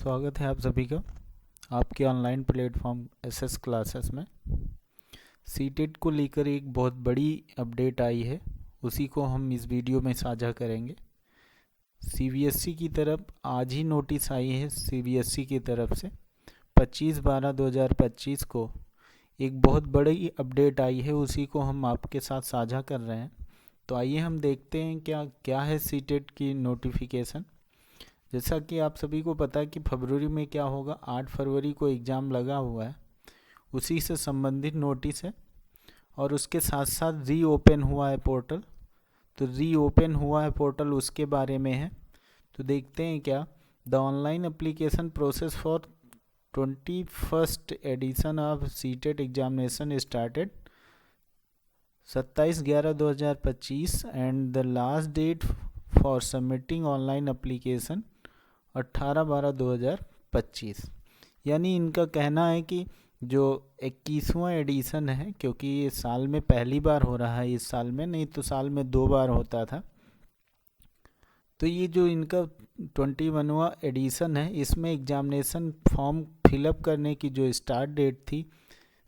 स्वागत है आप सभी का आपके ऑनलाइन प्लेटफॉर्म एसएस क्लासेस में। सीटेट को लेकर एक बहुत बड़ी अपडेट आई है, उसी को हम इस वीडियो में साझा करेंगे। सीबीएसई की तरफ आज ही नोटिस आई है, सीबीएसई की तरफ से 25/12/2025 को एक बहुत बड़ी अपडेट आई है, उसी को हम आपके साथ साझा कर रहे हैं। तो आइए हम देखते हैं क्या है सीटेट की नोटिफिकेशन। जैसा कि आप सभी को पता है कि फरवरी में क्या होगा, 8 फरवरी को एग्ज़ाम लगा हुआ है, उसी से संबंधित नोटिस है। और उसके साथ साथ रीओपन हुआ है पोर्टल, तो रीओपन हुआ है पोर्टल उसके बारे में है। तो देखते हैं क्या the online application process for 21st edition of CTET examination started 27/11/2025 and the last date for submitting online application 18/12/2025। यानी इनका कहना है कि जो 21वां एडिशन है, क्योंकि ये साल में पहली बार हो रहा है, इस साल में नहीं तो साल में 2 बार होता था, तो ये जो इनका 21वां एडिशन है, इसमें एग्जामिनेशन फॉर्म फिलअप करने की जो स्टार्ट डेट थी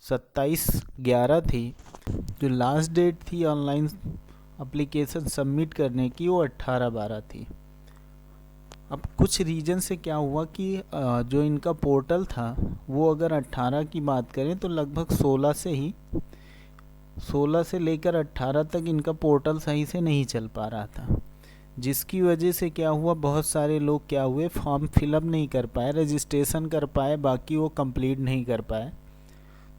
27/11 थी, जो लास्ट डेट थी ऑनलाइन एप्लीकेशन सबमिट करने की वो 18/12 थी। अब कुछ रीजन से क्या हुआ कि जो इनका पोर्टल था वो अगर 18 की बात करें तो लगभग 16 से लेकर 18 तक इनका पोर्टल सही से नहीं चल पा रहा था, जिसकी वजह से क्या हुआ, बहुत सारे लोग क्या हुए, फॉर्म फिलअप नहीं कर पाए, रजिस्ट्रेशन कर पाए, बाकी वो कंप्लीट नहीं कर पाए।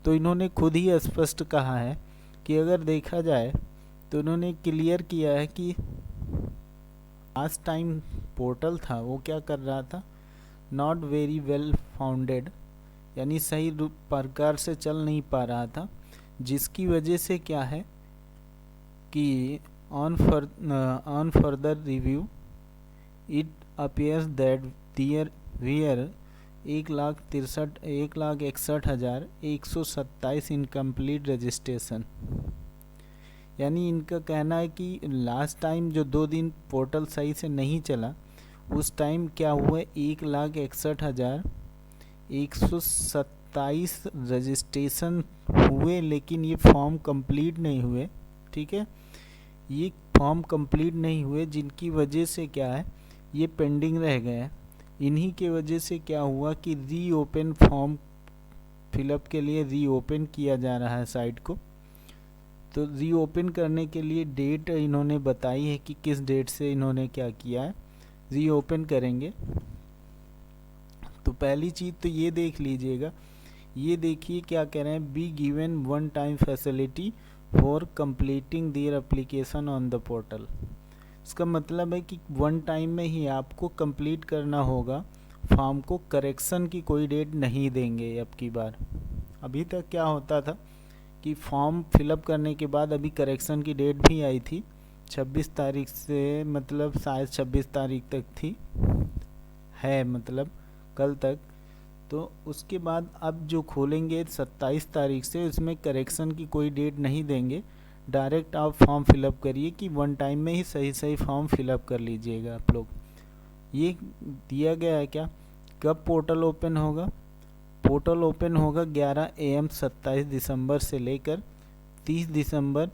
तो इन्होंने खुद ही स्पष्ट कहा है कि अगर देखा जाए तो इन्होंने क्लियर किया है कि लास्ट टाइम पोर्टल था वो क्या कर रहा था, नॉट वेरी वेल फाउंडेड, यानी सही प्रकार से चल नहीं पा रहा था, जिसकी वजह से क्या है कि on further review it appears that there were 1,61,127 incomplete registration. यानी इनका कहना है कि लास्ट टाइम जो 2 दिन पोर्टल सही से नहीं चला, उस टाइम क्या हुआ, 1,61,127 रजिस्ट्रेशन हुए, लेकिन ये फॉर्म कंप्लीट नहीं हुए। ठीक है, ये फॉर्म कंप्लीट नहीं हुए, जिनकी वजह से क्या है, ये पेंडिंग रह गए। इन्हीं के वजह से क्या हुआ कि रीओपन फॉर्म फिलअप के लिए रीओपन किया जा रहा है साइट को। तो रीओपन करने के लिए डेट इन्होंने बताई है कि किस डेट से इन्होंने क्या किया है, रीओपन करेंगे। तो पहली चीज़ तो ये देख लीजिएगा, ये देखिए क्या कह रहे हैं, be given one time facility for completing their application on the portal. इसका मतलब है कि वन टाइम में ही आपको कंप्लीट करना होगा फॉर्म को, करेक्शन की कोई डेट नहीं देंगे अब की बार। अभी तक क्या होता था कि फॉर्म फिलअप करने के बाद अभी करेक्शन की डेट भी आई थी 26 तारीख से, मतलब शायद 26 तारीख तक थी, है मतलब कल तक। तो उसके बाद अब जो खोलेंगे 27 तारीख से, इसमें करेक्शन की कोई डेट नहीं देंगे, डायरेक्ट आप फॉर्म फिलअप करिए कि वन टाइम में ही सही फॉर्म फिलअप कर लीजिएगा आप लोग। ये दिया गया है क्या, कब पोर्टल ओपन होगा, पोर्टल ओपन होगा 11 AM 27 दिसंबर से लेकर 30 दिसंबर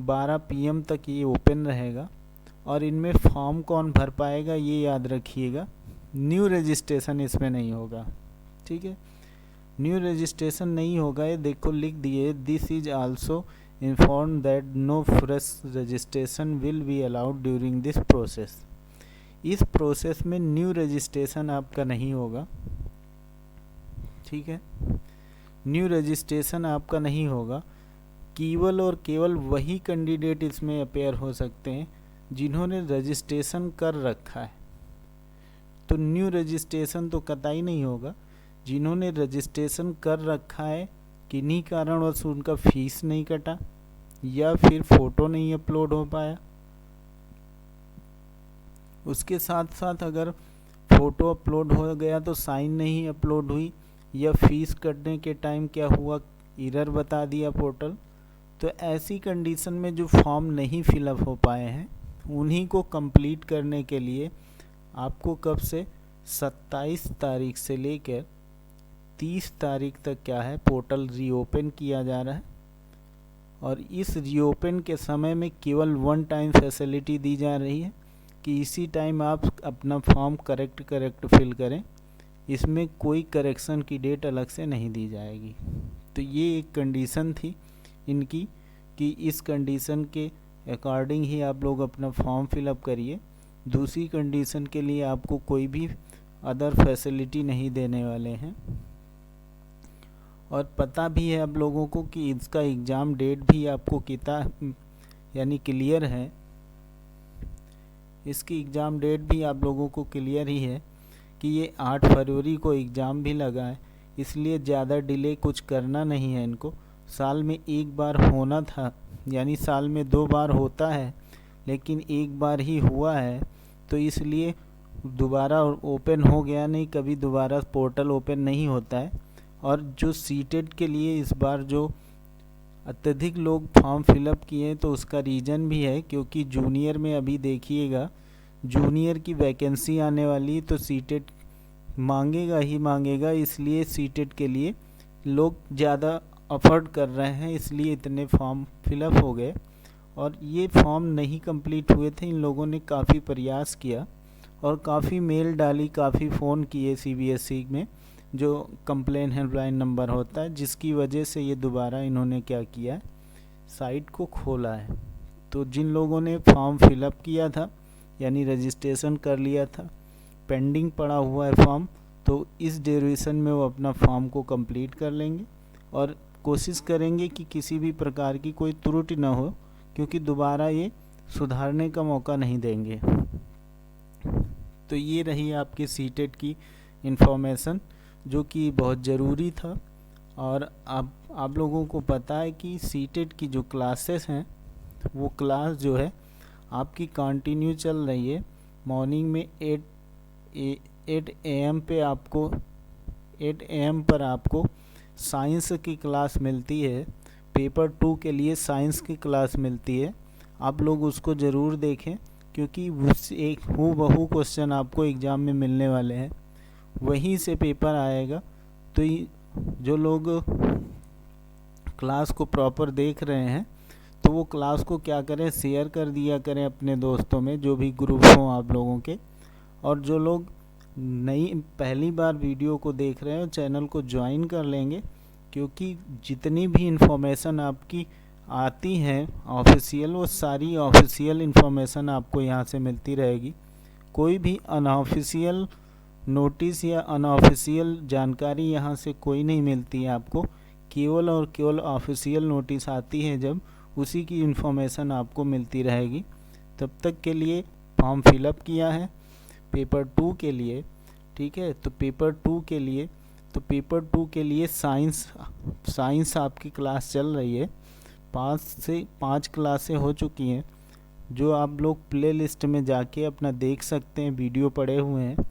12 PM तक ये ओपन रहेगा। और इनमें फॉर्म कौन भर पाएगा ये याद रखिएगा, न्यू रजिस्ट्रेशन इसमें नहीं होगा। ठीक है, न्यू रजिस्ट्रेशन नहीं होगा, ये देखो लिख दिए, this is also inform that no fresh registration will be allowed during this process. इस प्रोसेस में न्यू रजिस्ट्रेशन आपका नहीं होगा। ठीक है, न्यू रजिस्ट्रेशन आपका नहीं होगा, केवल और केवल वही कैंडिडेट इसमें अपेयर हो सकते हैं जिन्होंने रजिस्ट्रेशन कर रखा है। तो न्यू रजिस्ट्रेशन तो कतई नहीं होगा, जिन्होंने रजिस्ट्रेशन कर रखा है, किन्हीं कारणवश उनका फीस नहीं कटा या फिर फ़ोटो नहीं अपलोड हो पाया। उसके साथ साथ अगर फ़ोटो अपलोड हो गया तो साइन नहीं अपलोड हुई, या फीस कटने के टाइम क्या हुआ, एरर बता दिया पोर्टल। तो ऐसी कंडीशन में जो फॉर्म नहीं फिलअप हो पाए हैं, उन्हीं को कंप्लीट करने के लिए आपको कब से 27 तारीख से लेकर 30 तारीख तक क्या है, पोर्टल रीओपन किया जा रहा है। और इस रीओपन के समय में केवल वन टाइम फैसिलिटी दी जा रही है कि इसी टाइम आप अपना फॉर्म करेक्ट फिल करें, इसमें कोई करेक्शन की डेट अलग से नहीं दी जाएगी। तो ये एक कंडीशन थी इनकी कि इस कंडीशन के अकॉर्डिंग ही आप लोग अपना फॉर्म फिलअप करिए। दूसरी कंडीशन के लिए आपको कोई भी अदर फैसिलिटी नहीं देने वाले हैं। और पता भी है आप लोगों को कि इसका एग्ज़ाम डेट भी आपको यानी क्लियर है, इसकी एग्ज़ाम डेट भी आप लोगों को क्लियर ही है कि ये 8 फरवरी को एग्ज़ाम भी लगा है, इसलिए ज़्यादा डिले कुछ करना नहीं है इनको। साल में एक बार होना था, यानी साल में 2 बार होता है, लेकिन एक बार ही हुआ है, तो इसलिए दोबारा ओपन हो गया, नहीं कभी दोबारा पोर्टल ओपन नहीं होता है। और जो सीटेट के लिए इस बार जो अत्यधिक लोग फॉर्म फिलअप किए तो उसका रीज़न भी है, क्योंकि जूनियर में अभी देखिएगा जूनियर की वैकेंसी आने वाली, तो सीटेट मांगेगा ही मांगेगा, इसलिए सीटेट के लिए लोग ज़्यादा अफोर्ड कर रहे हैं, इसलिए इतने फॉर्म फिलअप हो गए। और ये फॉर्म नहीं कंप्लीट हुए थे, इन लोगों ने काफ़ी प्रयास किया और काफ़ी मेल डाली, काफ़ी फ़ोन किए CBSE में जो कंप्लेन हेल्पलाइन नंबर होता है, जिसकी वजह से ये दोबारा इन्होंने क्या किया है, साइट को खोला है। तो जिन लोगों ने फॉर्म फिलअप किया था यानी रजिस्ट्रेशन कर लिया था, पेंडिंग पड़ा हुआ है फॉर्म, तो इस ड्यूरेशन में वो अपना फॉर्म को कंप्लीट कर लेंगे और कोशिश करेंगे कि किसी भी प्रकार की कोई त्रुटि ना हो, क्योंकि दोबारा ये सुधारने का मौका नहीं देंगे। तो ये रही आपकी सीटेट की इन्फॉर्मेशन, जो कि बहुत ज़रूरी था। और आप लोगों को पता है कि सीटेट की जो क्लासेस हैं वो क्लास जो है आपकी कंटिन्यू चल रही है। मॉर्निंग में 8 AM पे आपको 8 AM पर आपको साइंस की क्लास मिलती है, पेपर 2 के लिए साइंस की क्लास मिलती है। आप लोग उसको ज़रूर देखें, क्योंकि एक हूबहू क्वेश्चन आपको एग्ज़ाम में मिलने वाले हैं, वहीं से पेपर आएगा। तो जो लोग क्लास को प्रॉपर देख रहे हैं तो वो क्लास को क्या करें, शेयर कर दिया करें अपने दोस्तों में, जो भी ग्रुप हों आप लोगों के। और जो लोग पहली बार वीडियो को देख रहे हैं चैनल को ज्वाइन कर लेंगे, क्योंकि जितनी भी इन्फॉर्मेशन आपकी आती हैं ऑफिशियल, वो सारी ऑफिशियल इन्फॉर्मेशन आपको यहाँ से मिलती रहेगी। कोई भी अनऑफिशियल नोटिस या अनऑफिशियल जानकारी यहाँ से कोई नहीं मिलती है आपको, केवल और केवल ऑफिशियल नोटिस आती है जब, उसी की इन्फॉर्मेशन आपको मिलती रहेगी। तब तक के लिए फॉर्म फिलअप किया है पेपर 2 के लिए, ठीक है। तो पेपर 2 के लिए साइंस आपकी क्लास चल रही है, 5 क्लासें हो चुकी हैं, जो आप लोग प्ले लिस्ट में जाके अपना देख सकते हैं, वीडियो पड़े हुए हैं।